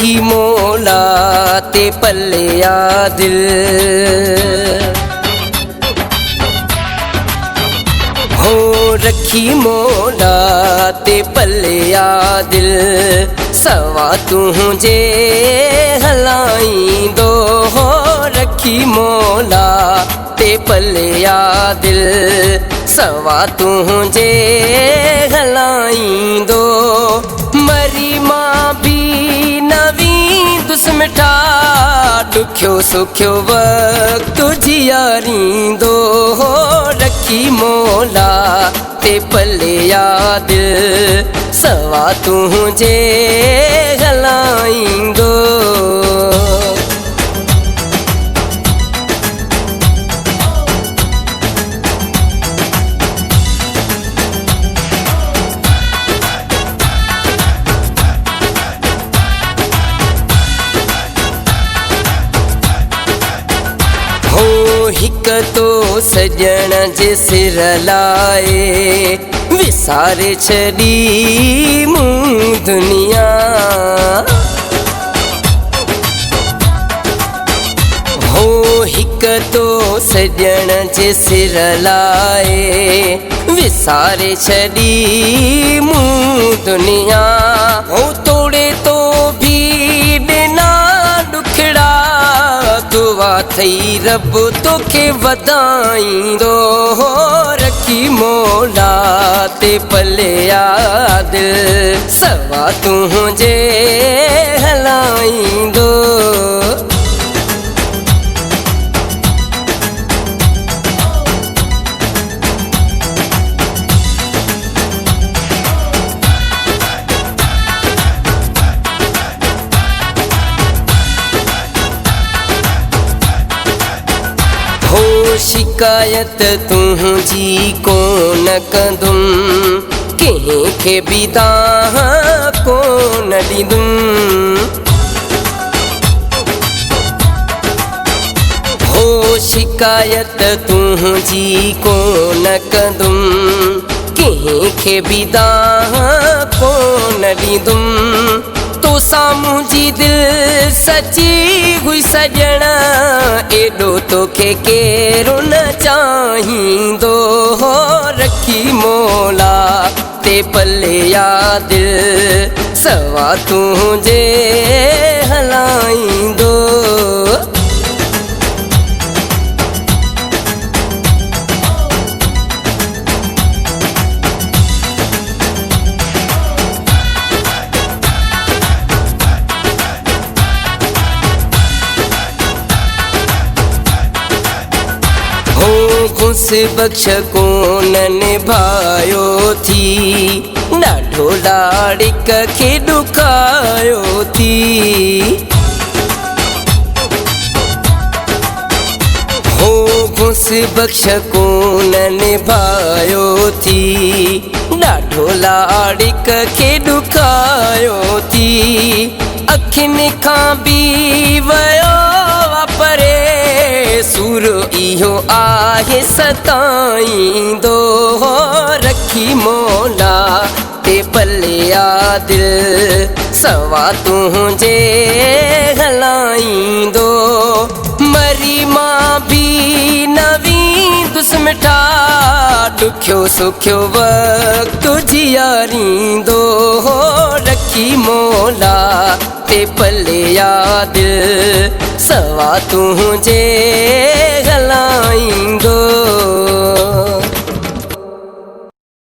रखी मौला ते पल्लिया दिल। हो रखी मौला ते पल्लिया दिल, सवा तुझे हलाई दो। हो रखी मौला ते पल्लिया दिल, सवा तुझे हलाई दो। मरी मां भी नवी दुस्मिठा, दुख्यो सुख्यो वक्त जियारींदो। हो रखी मौला ते पल्लिया दिल, सवा तुझे हलाईंदो। हिक तो सजण जे सिर लाए, विसारे छड़ी मूं दुनिया। हो हिक तो सजण जे सिर लाए, विसारे छड़ी मूं दुनिया। हो तोड़े तो भी बिना दुखड़ा, दुआ थई रब तोखे वधाईंदो। हो रखी मौला ते पल्लिया दिल, सवा तुझे हलाईंदो। शिकायत तुझी कोन कंदुम, कंहिंखे बि दाह कोन ॾींदुम। हो शिकायत तुझी कोन कंदुम, कंहिंखे बि दाह कोन ॾींदुम। तो साम्हूं जी दिल सची हुई सजण, एॾो तोखे केरु न चाहींदो। हो रखी मौला ते पल्लिया दिल, सवा तुझे हलाईंदो। खुश बख्श कोन निभायो थी, ॾाढो लाड़िक खे ॾुकायो थी। हो खुश बख्श कोन निभायो थी, ॾाढो लाड़िक खे ॾुकायो थी। अखियुनि खां बि वियो परे, सूर इहो आहे सताईंदो। हो रखी मौला ते पल्लिया दिल, सवा तुझे हलाईंदो। मरी मां भी नवी दुस्मिठा, दुख्यो सुख्यो वक्त जियारींदो। हो रखी मौला ते पल्लिया दिल, सवा तुझे हलाईंदो।